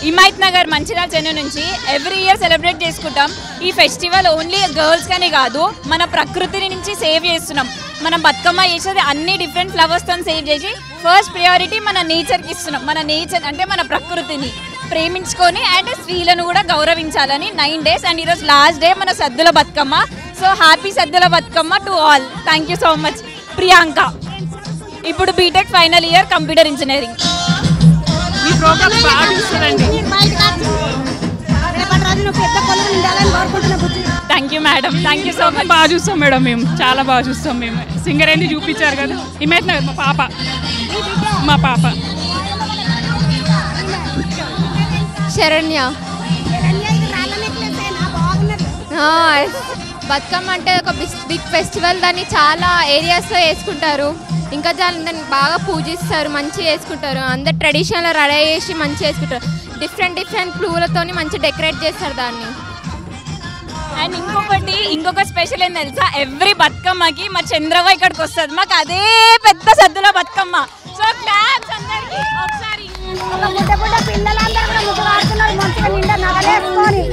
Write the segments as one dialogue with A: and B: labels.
A: హిమాయత్ నగర్ మంచిర్యాల చెన్నై నుంచి every year celebrate చేసుకుంటాం. ఈ ఫెస్టివల్ ఓన్లీ గర్ల్స్ కానీ కాదు, మన ప్రకృతిని నుంచి సేవ్ చేస్తున్నాం. మనం బతుకమ్మ చేసేది అన్ని డిఫరెంట్ ఫ్లవర్స్తో సేవ్ చేసి ఫస్ట్ ప్రయారిటీ మన నేచర్కి ఇస్తున్నాం. మన నేచర్ అంటే మన ప్రకృతిని ప్రేమించుకొని అండ్ స్త్రీలను కూడా గౌరవించాలని 9 days. అండ్ ఈరోజు లాస్ట్ డే మన Saddula Bathukamma. So happy Saddula Bathukamma to all. Thank you so much. Priyanka, ఇప్పుడు BTech final year computer engineering.
B: ఈ ప్రోగ్రామ్ బాగా చూస్తారండి.
A: Thank you madam, thank you so much.
B: బాగా చూస్తాం మేడం, మేము చాలా బాగా చూస్తాం. మేము సింగర్ ఏంది చూపించారు కదా. హిమాయత్ నగర్ మా పాప
C: శరణ్య. బతుకమ్మ అంటే ఒక బిగ్ ఫెస్టివల్. దాన్ని చాలా ఏరియాస్లో వేసుకుంటారు. ఇంకా దాన్ని బాగా పూజిస్తారు, మంచిగా చేసుకుంటారు. అందరు ట్రెడిషనల్ రెడీ చేసి మంచిగా చేసుకుంటారు. డిఫరెంట్ పువ్వులతో మంచిగా డెకరేట్ చేస్తారు దాన్ని.
A: అండ్ ఇంకొక స్పెషల్ ఏం తెలుసా, ఎవ్రీ బతుకమ్మకి మా చంద్రవ ఇక్కడికి వస్తుంది. మాకు అదే పెద్ద సద్దుల బతుకమ్మ. సో క్లాప్స్ అందరికి ఒకసారి.
D: పిల్లలందరూ కూడా ముగ్గురు ఆడుతున్నారు మంచిగా నిండా నగలేసుకొని.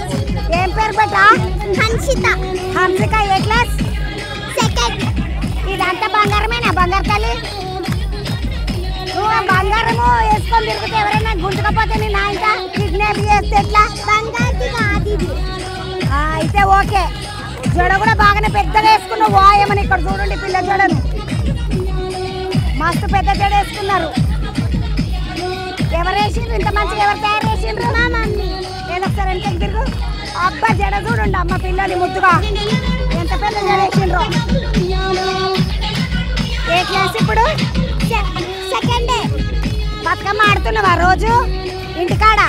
D: ఏం పేరు పెట్టా? హన్సిత. హన్సిక ఏ క్లాస్? సెకండ్. ఇదంతా బంగారమేనా? బంగారు తల్లి నువ్వు బంగారము వేసుకొని తిరిగితే ఎవరైనా గుంటుకపోతే నేను ఆయన కిడ్నాప్ చేస్తే ఎట్లా? బంగారు కాదు ఇది. అయితే ఓకే. జడ కూడా బాగానే పెద్దగా వేసుకున్నావు. వాయమని ఇక్కడ చూడండి పిల్ల జడను మస్తు పెద్ద జడ వేసుకున్నారు. ఎవరు వేసిండ్రు ఇంత మంచిగా? ఎవరు తయారు చేసిండ్రు? మా మమ్మీ. నేను ఒకసారి వెనకకి తిరుగు. అబ్బా జడ చూడండి అమ్మ పిల్లలు ముద్దుగా ఎంత పెద్ద జడ వేసిండ్రు. ఏ క్లాస్ ఇప్పుడు? Second day. బతుకమ్మ ఆడుతున్నావా రోజు ఇంటికాడ?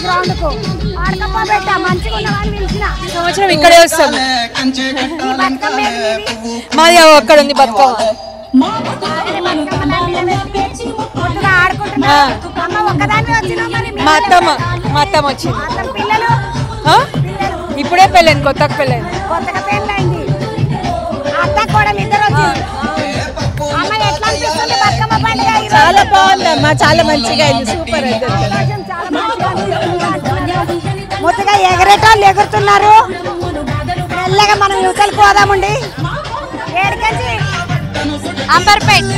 D: గ్రౌండ్ కు ఆడకపోబెట్టా మంచిగా ఉన్న వాళ్ళు పిలిచిన
E: సంవత్సరం ఇక్కడే వస్తాం. మాది అక్కడ ఉంది బతుకమ్మ. మా అత్తమ్మ వచ్చింది. ఇప్పుడే పెళ్ళైంది, కొత్తగా పెళ్ళైంది. చాలా బాగుందమ్మా, చాలా మంచిగా అయింది. సూపర్ అయితే.
D: మొత్తగా ఎగరేటోళ్ళు ఎగురుతున్నారు. మెల్లగా మనం యువతలకు పోదామండి. ఏడికెళ్ళి
C: అంబర్పేట్.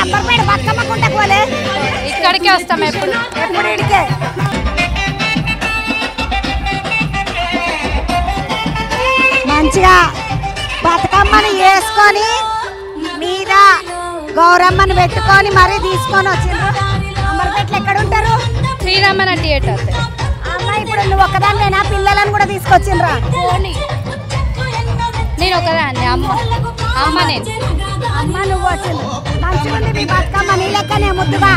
D: అంబర్పేట బతుకమ్మ కుంటకు పోలే.
C: ఇక్కడికే వస్తాం ఎప్పుడు
D: ఇడికే. మంచిగా బతుకమ్మని వేసుకొని మీద గౌరమ్మని పెట్టుకొని మరీ తీసుకొని వచ్చిండ్రు. అంబర్పేటలో ఎక్కడ ఉంటారు?
C: శ్రీరామన థియేటర్.
D: అమ్మ ఇప్పుడు నువ్వు ఒకదాన్నేనా? పిల్లలను కూడా తీసుకొచ్చిండ్రా?
C: నేను ఒకదాన్ని. అమ్మ నేను.
D: అమ్మ నువ్వు వచ్చింది. మంచిగా ఉంది మీ బతుకమ్మ, నీ లెక్కనే ముద్దుగా.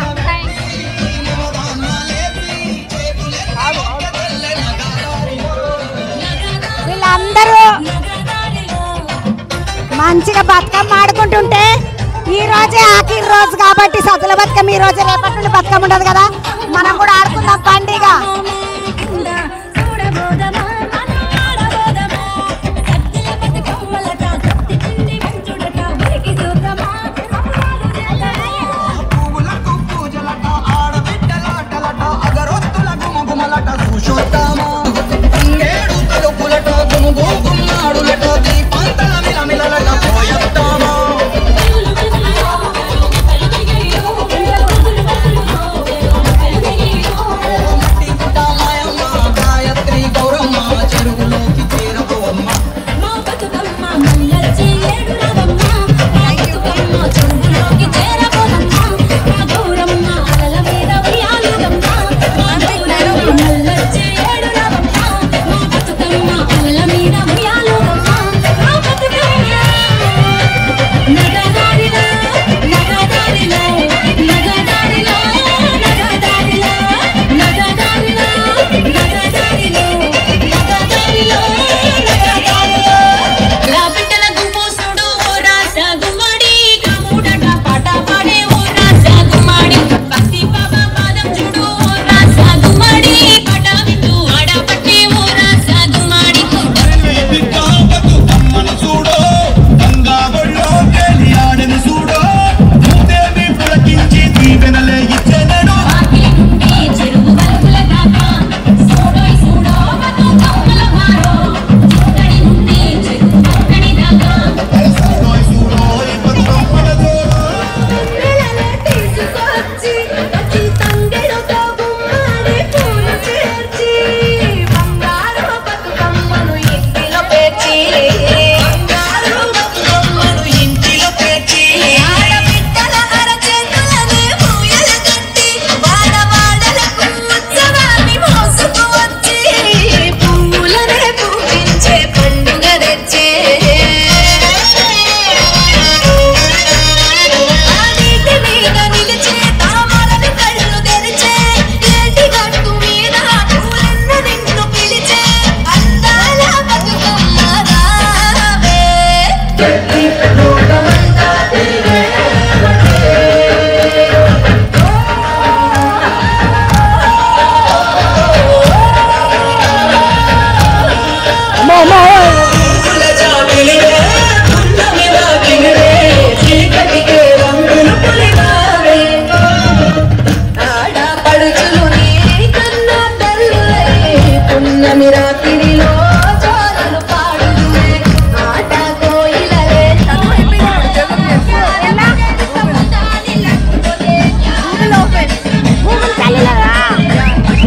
D: వీళ్ళందరూ మంచిగా బతుకమ్మ ఆడుకుంటుంటే ఈ రోజే ఆఖరి రోజు కాబట్టి సద్దుల బతుకమ్మ ఈ రోజే, రేపటి నుండి బతుకమ్మ ఉండదు కదా. మనం కూడా ఆడుకుందాం పండుగ.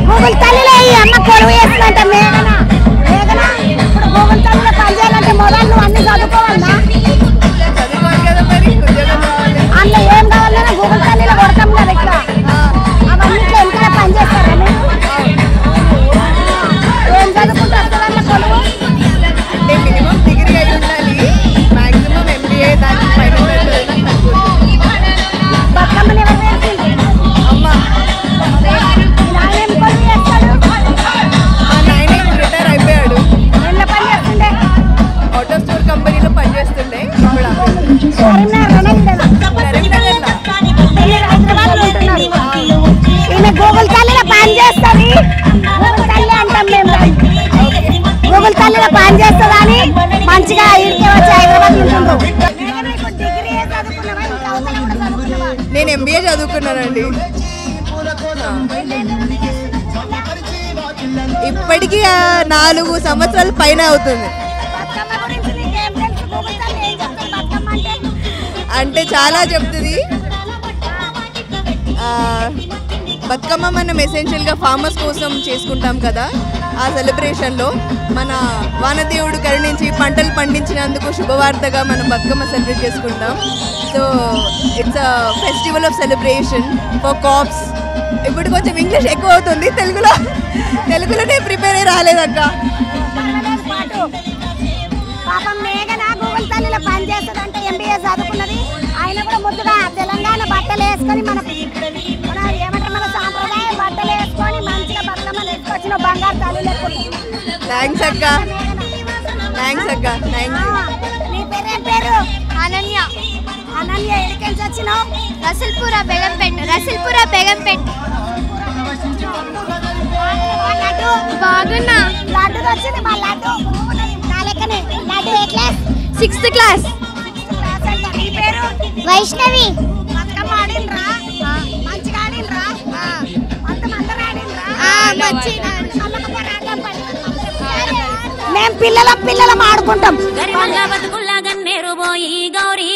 D: గూగుల్ తల్లిలో ఈ అమ్మ కొలువు వేస్తుందంట మేఘన మేఘన ఇప్పుడు గూగుల్ తల్లిలో పనిచేయాలంటే మొదలు నువ్వు అన్ని చదువుకోవాలన్నా అందులో ఏం కావాలన్నా గూగుల్ తల్లిలో కొడతాం కదా ఇక్కడ అవన్నిట్లో ఎంత పనిచేస్తారని ఏం చదువుకుంటూ వస్తుందన్న కొలువు
E: అంటే మినిమం డిగ్రీ అయి ఉండాలి, మాక్సిమం MBA దానికి పైన
D: బతుకమ్మని ఎవరు వేసింది
E: అమ్మ
D: నాయన ఏం కొలువు చేస్తాడు
E: మా నాయన రిటైర్ అయిపోయాడు,
D: ఎన్న పని చేస్తుండే
E: ఆటో స్టోర్ కంపెనీలో పనిచేస్తుండే. ఇప్పుడు
D: కరీంనగర్లోనే ఉండేదా హైదరాబాద్లో ఉంటున్నారు. ఈమె గూగుల్ తల్లిలో పని చేస్తుంది, గూగుల్ తల్లి అంటాం మేము. గూగుల్ తల్లిలో పని చేస్తుందని మంచిగా ఇంటికి వచ్చి హైదరాబాద్ ఉంటుండ్రు.
E: నేను MBA చదువుకున్నానండి. ఇప్పటికీ 4 సంవత్సరాల పైన అవుతుంది. అంటే చాలా చెప్తుంది. బతుకమ్మ మనం ఎసెన్షియల్గా ఫార్మర్స్ కోసం చేసుకుంటాం కదా, ఆ సెలబ్రేషన్లో మన వానదేవుడు కరుణించి పంటలు పండించినందుకు శుభవార్తగా మనం బతుకమ్మ సెలబ్రేట్ చేసుకుంటాం. So it's a festival of celebration for crops. ఇప్పుడు కొంచెం ఇంగ్లీష్ ఎక్కువ అవుతుంది, తెలుగులోనే ప్రిపేర్ అయ్యి రాలేదక్క.
D: పాపం మేఘన గూగుల్ తల్లిలో పని చేస్తుందంటే MBA చదువుకున్నది. ఆయన కూడా ముద్దుగా తెలంగాణ బట్టలు వేసుకొని మన ఏమంటారు మన సాంప్రదాయ బట్టలు వేసుకొని మంచిగా బతుకమ్మలు వేసుకొచ్చిన బంగారు తల్లి లేకుండా.
E: థ్యాంక్స్ అక్క, థ్యాంక్స్ అక్క, థ్యాంక్స్.
D: నీ పేరేం పేరు? అనన్య. అనన్య ఎక్కడికి వచ్చినావు?
C: రసల్పుర బేగంపేట. బాగున్నా.
D: లడ్డు వచ్చింది మా లడ్డు నా లెక్కనే. లడ్డు ఏ క్లాస్?
C: 6th class.
D: నీ పేరు?
C: వైష్ణవి.
D: బతుకమ్మ ఆడినరా? మంచిగా ఆడినరా? మొత్తం అందరూ ఆడినరా? మేము పిల్లలం ఆడుకుంటాం.
F: బతుకుల్లా గన్నేరు పోయి గౌరీ